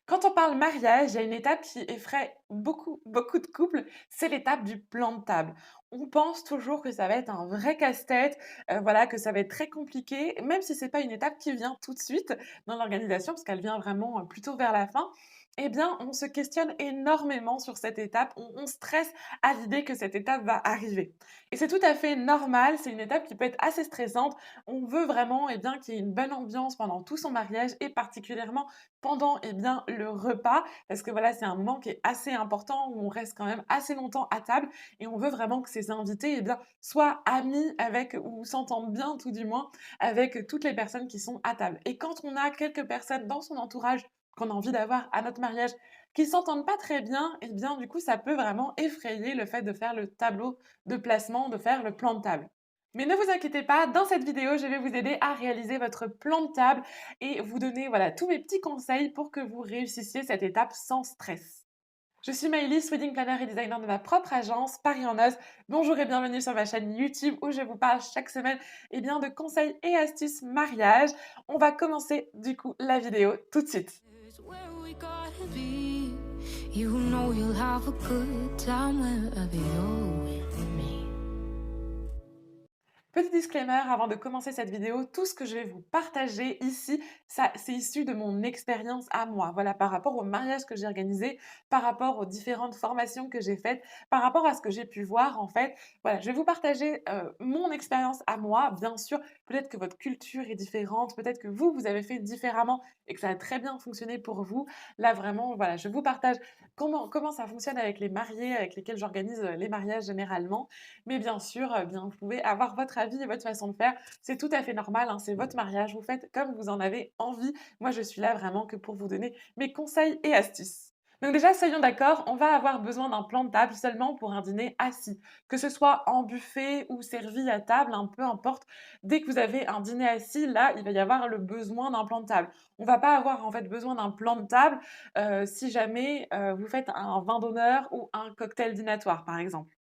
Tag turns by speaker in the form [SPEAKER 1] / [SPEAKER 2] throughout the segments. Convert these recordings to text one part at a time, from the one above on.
[SPEAKER 1] Quand on parle mariage, il y a une étape qui effraie beaucoup, beaucoup de couples, c'est l'étape du plan de table. On pense toujours que ça va être un vrai casse-tête, voilà, que ça va être très compliqué, même si c'est pas une étape qui vient tout de suite dans l'organisation, parce qu'elle vient vraiment, plutôt vers la fin. Eh bien, on se questionne énormément sur cette étape, on stresse à l'idée que cette étape va arriver. Et c'est tout à fait normal, c'est une étape qui peut être assez stressante. On veut vraiment, eh bien, qu'il y ait une bonne ambiance pendant tout son mariage et particulièrement pendant, eh bien, le repas, parce que voilà, c'est un moment qui est assez important où on reste quand même assez longtemps à table et on veut vraiment que ces invités, eh bien, soient amis avec ou s'entendent bien tout du moins avec toutes les personnes qui sont à table. Et quand on a quelques personnes dans son entourage qu'on a envie d'avoir à notre mariage qui s'entendent pas très bien, eh bien, du coup, ça peut vraiment effrayer le fait de faire le tableau de placement, de faire le plan de table. Mais ne vous inquiétez pas, dans cette vidéo, je vais vous aider à réaliser votre plan de table et vous donner voilà, tous mes petits conseils pour que vous réussissiez cette étape sans stress. Je suis Maëlys, wedding planner et designer de ma propre agence Paris en Ose. Bonjour et bienvenue sur ma chaîne YouTube où je vous parle chaque semaine bien, de conseils et astuces mariage. On va commencer du coup la vidéo tout de suite.
[SPEAKER 2] It's where we gotta be. You know you'll have a good time wherever you're with me.
[SPEAKER 1] Petit disclaimer avant de commencer cette vidéo, tout ce que je vais vous partager ici, ça c'est issu de mon expérience à moi. Voilà, par rapport au mariage que j'ai organisé, par rapport aux différentes formations que j'ai faites, par rapport à ce que j'ai pu voir en fait. Voilà, je vais vous partager mon expérience à moi. Bien sûr, peut-être que votre culture est différente, peut-être que vous avez fait différemment et que ça a très bien fonctionné pour vous. Là vraiment, voilà, je vous partage comment ça fonctionne avec les mariés avec lesquels j'organise les mariages généralement. Mais bien sûr, bien, vous pouvez avoir votre avis et votre façon de faire. C'est tout à fait normal, hein, c'est votre mariage, vous faites comme vous en avez envie. Moi, je suis là vraiment que pour vous donner mes conseils et astuces. Donc déjà, soyons d'accord, on va avoir besoin d'un plan de table seulement pour un dîner assis. Que ce soit en buffet ou servi à table, hein, peu importe. Dès que vous avez un dîner assis, là, il va y avoir le besoin d'un plan de table. On va pas avoir en fait besoin d'un plan de table si jamais vous faites un vin d'honneur ou un cocktail dînatoire, par exemple.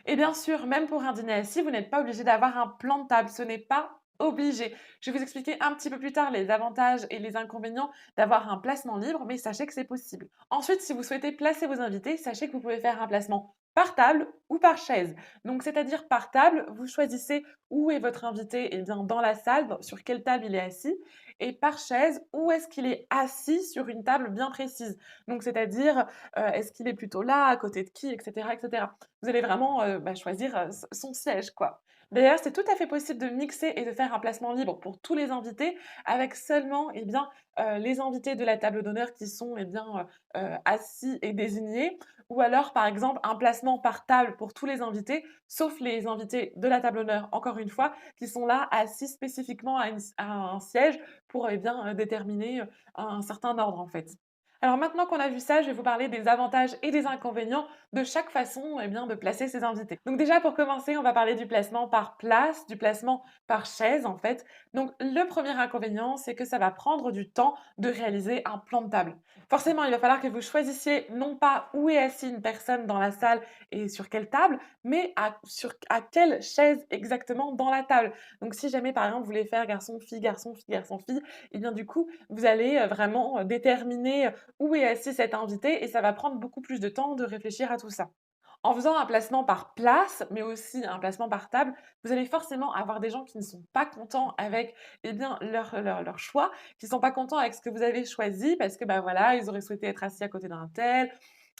[SPEAKER 1] Et bien sûr, même pour un dîner assis, vous n'êtes pas obligé d'avoir un plan de table, ce n'est pas obligé. Je vais vous expliquer un petit peu plus tard les avantages et les inconvénients d'avoir un placement libre, mais sachez que c'est possible. Ensuite, si vous souhaitez placer vos invités, sachez que vous pouvez faire un placement par table ou par chaise. Donc, c'est-à-dire par table, vous choisissez où est votre invité et bien, dans la salle, sur quelle table il est assis, et par chaise, où est-ce qu'il est assis sur une table bien précise. Donc, c'est-à-dire, est-ce qu'il est plutôt là, à côté de qui, etc., etc. Vous allez vraiment, choisir, son siège, quoi. D'ailleurs, c'est tout à fait possible de mixer et de faire un placement libre pour tous les invités avec seulement, eh bien, les invités de la table d'honneur qui sont, eh bien, assis et désignés ou alors, par exemple, un placement par table pour tous les invités, sauf les invités de la table d'honneur, encore une fois, qui sont là assis spécifiquement à un siège pour, eh bien, déterminer, un certain ordre, en fait. Alors maintenant qu'on a vu ça, je vais vous parler des avantages et des inconvénients de chaque façon eh bien, de placer ses invités. Donc déjà pour commencer, on va parler du placement par place, du placement par chaise en fait. Donc le premier inconvénient, c'est que ça va prendre du temps de réaliser un plan de table. Forcément, il va falloir que vous choisissiez non pas où est assis une personne dans la salle et sur quelle table, mais à quelle chaise exactement dans la table. Donc si jamais par exemple vous voulez faire garçon-fille, garçon-fille, garçon-fille, et bien du coup vous allez vraiment déterminer où est assis cet invité et ça va prendre beaucoup plus de temps de réfléchir à tout ça. En faisant un placement par place, mais aussi un placement par table, vous allez forcément avoir des gens qui ne sont pas contents avec eh bien, leur choix, qui ne sont pas contents avec ce que vous avez choisi parce que bah, voilà, ils auraient souhaité être assis à côté d'un tel,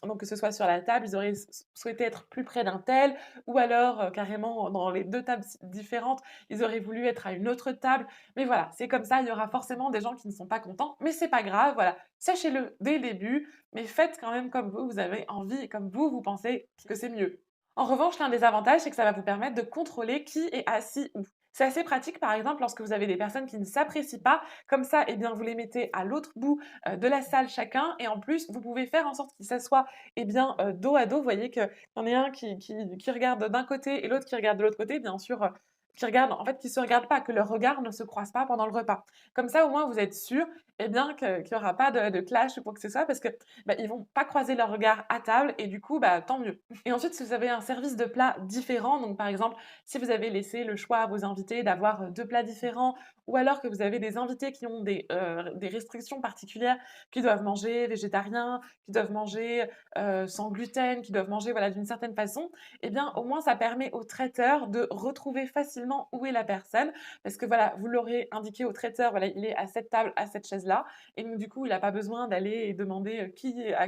[SPEAKER 1] donc que ce soit sur la table, ils auraient souhaité être plus près d'un tel, ou alors carrément dans les deux tables différentes, ils auraient voulu être à une autre table. Mais voilà, c'est comme ça, il y aura forcément des gens qui ne sont pas contents, mais c'est pas grave, voilà, sachez-le dès le début, mais faites quand même comme vous avez envie et comme vous pensez que c'est mieux. En revanche, l'un des avantages, c'est que ça va vous permettre de contrôler qui est assis où. C'est assez pratique, par exemple, lorsque vous avez des personnes qui ne s'apprécient pas. Comme ça, eh bien, vous les mettez à l'autre bout de la salle chacun. Et en plus, vous pouvez faire en sorte qu'ils s'assoient eh bien, dos à dos. Vous voyez qu'il y en a un qui regarde d'un côté et l'autre qui regarde de l'autre côté. Bien sûr, qui regardent, en fait, qui ne se regardent pas, que leurs regards ne se croisent pas pendant le repas. Comme ça, au moins, vous êtes sûr eh bien, qu'il n'y aura pas de clash ou quoi que ce soit parce que bah, ils vont pas croiser leurs regards à table et du coup, bah, tant mieux. Et ensuite, si vous avez un service de plats différent, donc par exemple, si vous avez laissé le choix à vos invités d'avoir 2 plats différents ou alors que vous avez des invités qui ont des restrictions particulières, qui doivent manger végétarien, qui doivent manger, sans gluten, qui doivent manger, voilà, d'une certaine façon, eh bien, au moins ça permet au traiteur de retrouver facilement où est la personne. Parce que voilà, vous l'aurez indiqué au traiteur, voilà, il est à cette table, à cette chaise-là et donc du coup, il a pas besoin d'aller et demander, à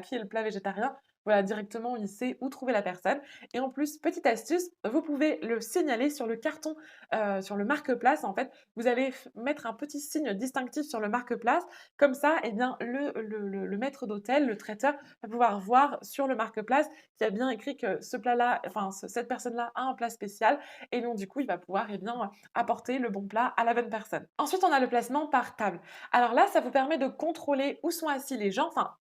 [SPEAKER 1] qui est le plat végétarien. Voilà, directement, il sait où trouver la personne et en plus, petite astuce, vous pouvez le signaler sur le carton, sur le marque-place, en fait. Vous allez mettre un petit signe distinctif sur le marque-place. Comme ça, eh bien, le maître d'hôtel, le traiteur, va pouvoir voir sur le marque-place qu'il y a bien écrit que ce plat-là, enfin, cette personne-là a un plat spécial et donc, du coup, il va pouvoir eh bien, apporter le bon plat à la bonne personne. Ensuite, on a le placement par table. Alors là, ça vous permet de contrôler où sont assis les gens, enfin,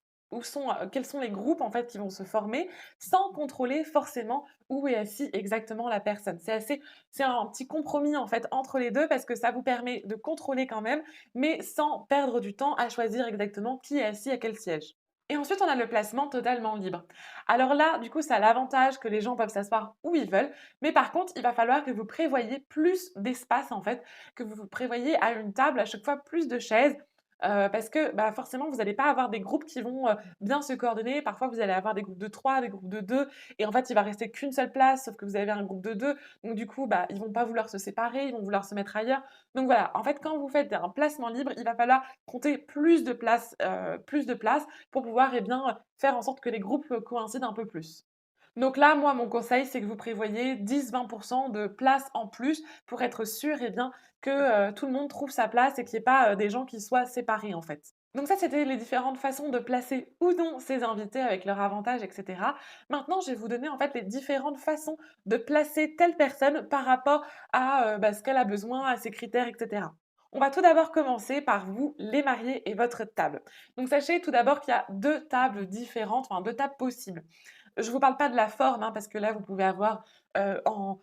[SPEAKER 1] quels sont les groupes en fait qui vont se former sans contrôler forcément où est assis exactement la personne. C'est un petit compromis en fait entre les 2 parce que ça vous permet de contrôler quand même, mais sans perdre du temps à choisir exactement qui est assis à quel siège. Et ensuite, on a le placement totalement libre. Alors là, du coup, ça a l'avantage que les gens peuvent s'asseoir où ils veulent, mais par contre, il va falloir que vous prévoyiez plus d'espace en fait, que vous prévoyiez à une table à chaque fois plus de chaises. Parce que bah, forcément, vous n'allez pas avoir des groupes qui vont bien se coordonner. Parfois, vous allez avoir des groupes de 3, des groupes de 2, et en fait, il va rester qu'une seule place, sauf que vous avez un groupe de 2. Donc du coup, bah, ils vont pas vouloir se séparer, ils vont vouloir se mettre ailleurs. Donc voilà, en fait, quand vous faites un placement libre, il va falloir compter plus de places pour pouvoir eh bien, faire en sorte que les groupes coïncident un peu plus. Donc là, moi, mon conseil, c'est que vous prévoyez 10-20% de place en plus pour être sûr eh bien, que tout le monde trouve sa place et qu'il n'y ait pas des gens qui soient séparés en fait. Donc ça, c'était les différentes façons de placer ou non ses invités avec leurs avantages, etc. Maintenant, je vais vous donner en fait les différentes façons de placer telle personne par rapport à bah, ce qu'elle a besoin, à ses critères, etc. On va tout d'abord commencer par vous, les mariés et votre table. Donc sachez tout d'abord qu'il y a deux tables différentes, enfin deux tables possibles. Je ne vous parle pas de la forme, hein, parce que là, vous pouvez avoir en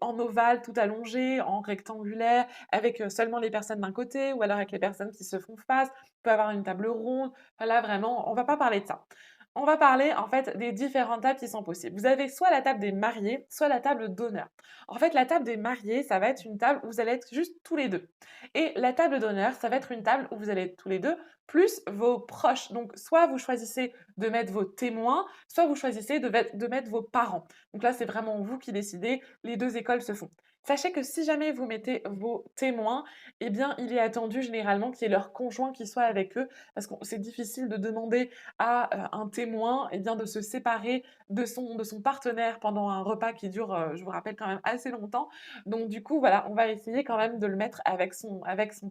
[SPEAKER 1] ovale tout allongé, en rectangulaire, avec seulement les personnes d'un côté, ou alors avec les personnes qui se font face. Vous pouvez avoir une table ronde. Enfin, là, vraiment, on ne va pas parler de ça. On va parler en fait des différentes tables qui sont possibles. Vous avez soit la table des mariés, soit la table d'honneur. En fait, la table des mariés, ça va être une table où vous allez être juste tous les deux. Et la table d'honneur, ça va être une table où vous allez être tous les deux, plus vos proches. Donc, soit vous choisissez de mettre vos témoins, soit vous choisissez de mettre vos parents. Donc là, c'est vraiment vous qui décidez, les 2 écoles se font. Sachez que si jamais vous mettez vos témoins, eh bien, il est attendu généralement qu'il y ait leur conjoint qui soit avec eux, parce que c'est difficile de demander à, un témoin, eh bien, de se séparer de son partenaire pendant un repas qui dure, je vous rappelle quand même assez longtemps. Donc du coup, voilà, on va essayer quand même de le mettre avec son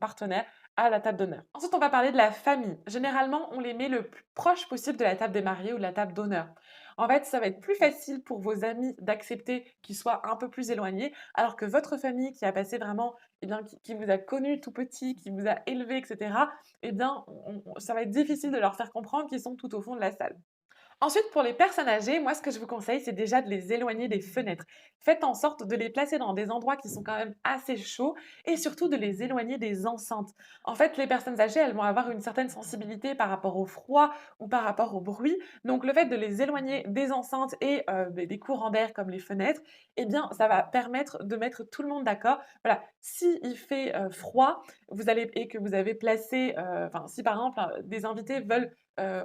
[SPEAKER 1] partenaire à la table d'honneur. Ensuite, on va parler de la famille. Généralement, on les met le plus proche possible de la table des mariés ou de la table d'honneur. En fait, ça va être plus facile pour vos amis d'accepter qu'ils soient un peu plus éloignés, alors que votre famille qui a passé vraiment, eh bien, qui vous a connu tout petit, qui vous a élevé, etc., eh bien, ça va être difficile de leur faire comprendre qu'ils sont tout au fond de la salle. Ensuite, pour les personnes âgées, moi, ce que je vous conseille, c'est déjà de les éloigner des fenêtres. Faites en sorte de les placer dans des endroits qui sont quand même assez chauds et surtout de les éloigner des enceintes. En fait, les personnes âgées, elles vont avoir une certaine sensibilité par rapport au froid ou par rapport au bruit. Donc, le fait de les éloigner des enceintes et des courants d'air comme les fenêtres, eh bien, ça va permettre de mettre tout le monde d'accord. Voilà, si il fait froid, et que vous avez placé, enfin, si par exemple des invités veulent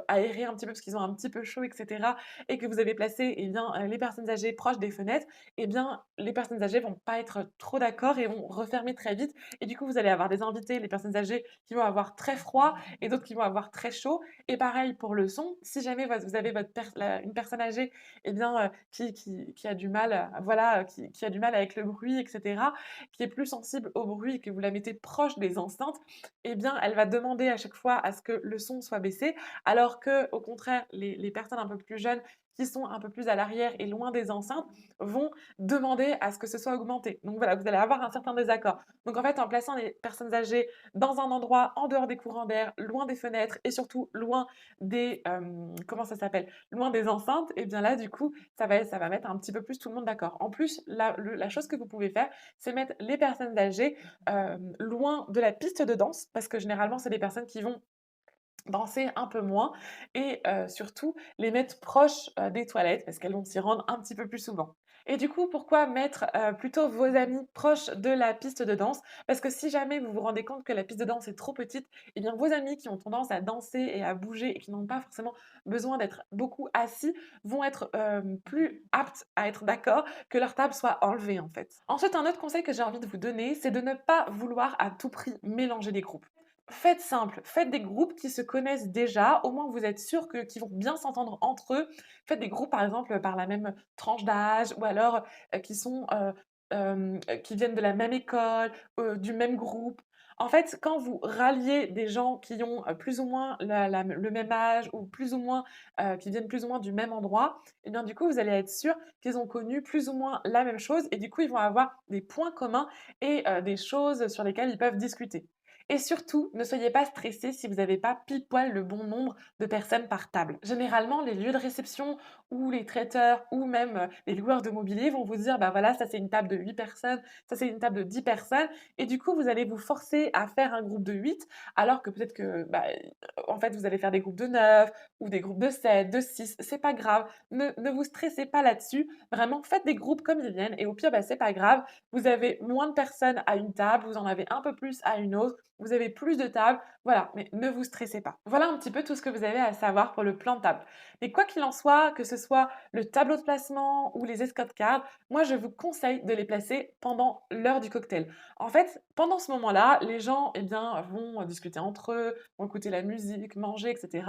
[SPEAKER 1] aérer un petit peu parce qu'ils ont un petit peu chaud, et cetera, et que vous avez placé, eh bien, les personnes âgées proches des fenêtres, eh bien, les personnes âgées vont pas être trop d'accord et vont refermer très vite et du coup, vous allez avoir des invités, les personnes âgées qui vont avoir très froid et d'autres qui vont avoir très chaud et pareil pour le son. Si jamais vous avez une personne âgée, eh bien, qui a du mal, voilà, qui a du mal avec le bruit, et cetera, qui est plus sensible au bruit et que vous la mettez proche des enceintes, eh bien, elle va demander à chaque fois à ce que le son soit baissé alors que, au contraire, les personnes un peu plus jeunes qui sont un peu plus à l'arrière et loin des enceintes vont demander à ce que ce soit augmenté. Donc voilà, vous allez avoir un certain désaccord. Donc en fait, en plaçant les personnes âgées dans un endroit en dehors des courants d'air, loin des fenêtres et surtout loin des, comment ça s'appelle? Loin des enceintes, et bien là, du coup, ça va mettre un petit peu plus tout le monde d'accord. En plus, la chose que vous pouvez faire, c'est mettre les personnes âgées loin de la piste de danse, parce que généralement, c'est des personnes qui vont danser un peu moins et surtout les mettre proches, des toilettes parce qu'elles vont s'y rendre un petit peu plus souvent. Et du coup, pourquoi mettre, plutôt vos amis proches de la piste de danse? Parce que si jamais vous vous rendez compte que la piste de danse est trop petite, eh bien vos amis qui ont tendance à danser et à bouger et qui n'ont pas forcément besoin d'être beaucoup assis, vont être, plus aptes à être d'accord que leur table soit enlevée, en fait. Ensuite, un autre conseil que j'ai envie de vous donner, c'est de ne pas vouloir à tout prix mélanger les groupes. Faites simple, faites des groupes qui se connaissent déjà, au moins vous êtes sûr que qu'ils vont bien s'entendre entre eux. Faites des groupes, par exemple, par la même tranche d'âge ou alors, qui sont, qui viennent de la même école, du même groupe. En fait, quand vous ralliez des gens qui ont, plus ou moins le même âge ou plus ou moins, qui viennent plus ou moins du même endroit, et bien, du coup, vous allez être sûr qu'ils ont connu plus ou moins la même chose et du coup, ils vont avoir des points communs et des choses sur lesquelles ils peuvent discuter. Et surtout, ne soyez pas stressés si vous n'avez pas pile poil le bon nombre de personnes par table. Généralement, les lieux de réception ou les traiteurs ou même les loueurs de mobilier vont vous dire, bah voilà, ça c'est une table de 8 personnes, ça c'est une table de 10 personnes. Et du coup, vous allez vous forcer à faire un groupe de 8, alors que peut-être que, bah, en fait, vous allez faire des groupes de 9 ou des groupes de 7, de 6. C'est pas grave. Ne vous stressez pas là-dessus. Vraiment, faites des groupes comme ils viennent. Et au pire, bah, c'est pas grave. Vous avez moins de personnes à une table, vous en avez un peu plus à une autre, vous avez plus de tables, voilà, mais ne vous stressez pas. Voilà un petit peu tout ce que vous avez à savoir pour le plan de table. Mais quoi qu'il en soit, que ce soit le tableau de placement ou les escort cards, moi je vous conseille de les placer pendant l'heure du cocktail. En fait, pendant ce moment-là, les gens eh bien, vont discuter entre eux, vont écouter la musique, manger, etc.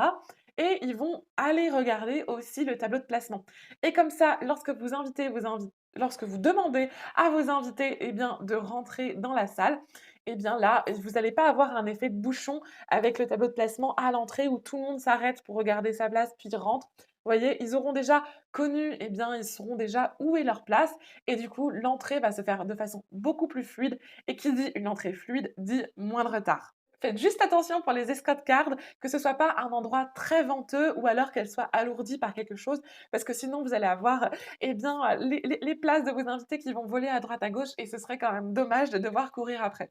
[SPEAKER 1] Et ils vont aller regarder aussi le tableau de placement. Et comme ça, lorsque vous demandez à vos invités eh bien, de rentrer dans la salle, eh bien là, vous n'allez pas avoir un effet de bouchon avec le tableau de placement à l'entrée où tout le monde s'arrête pour regarder sa place puis rentre. Vous voyez, ils auront déjà connu, eh bien, ils sauront déjà où est leur place et du coup, l'entrée va se faire de façon beaucoup plus fluide et qui dit une entrée fluide dit moins de retard. Faites juste attention pour les escort cards, que ce soit pas un endroit très venteux ou alors qu'elle soit alourdie par quelque chose, parce que sinon vous allez avoir eh bien, les places de vos invités qui vont voler à droite à gauche et ce serait quand même dommage de devoir courir après.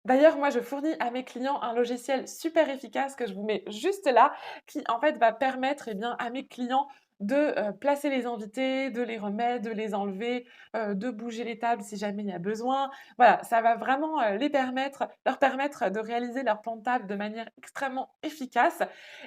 [SPEAKER 1] D'ailleurs, moi, je fournis à mes clients un logiciel super efficace que je vous mets juste là, qui en fait va permettre eh bien, à mes clients de placer les invités, de les remettre, de les enlever, de bouger les tables si jamais il y a besoin. Voilà, ça va vraiment leur permettre de réaliser leur plan de table de manière extrêmement efficace.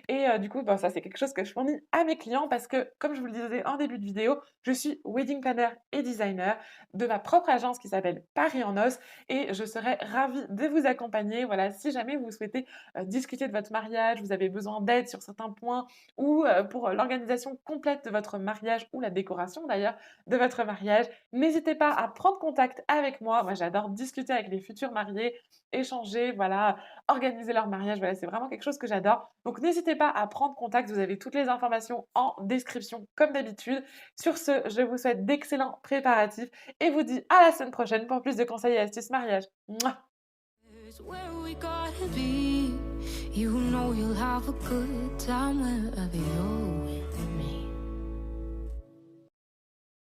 [SPEAKER 1] Et du coup, ben, ça c'est quelque chose que je fournis à mes clients parce que, comme je vous le disais en début de vidéo, je suis wedding planner et designer de ma propre agence qui s'appelle Paris en Os et je serais ravie de vous accompagner. Voilà, si jamais vous souhaitez discuter de votre mariage, vous avez besoin d'aide sur certains points ou pour l'organisation complète de votre mariage ou la décoration d'ailleurs de votre mariage, n'hésitez pas à prendre contact avec moi. Moi, j'adore discuter avec les futurs mariés, échanger, voilà, organiser leur mariage. Voilà, c'est vraiment quelque chose que j'adore. Donc, n'hésitez pas à prendre contact. Vous avez toutes les informations en description comme d'habitude. Sur ce, je vous souhaite d'excellents préparatifs et vous dis à la semaine prochaine pour plus de conseils et astuces mariage. Mouah.
[SPEAKER 2] It's where we gotta be. You know you'll have a good time wherever you're with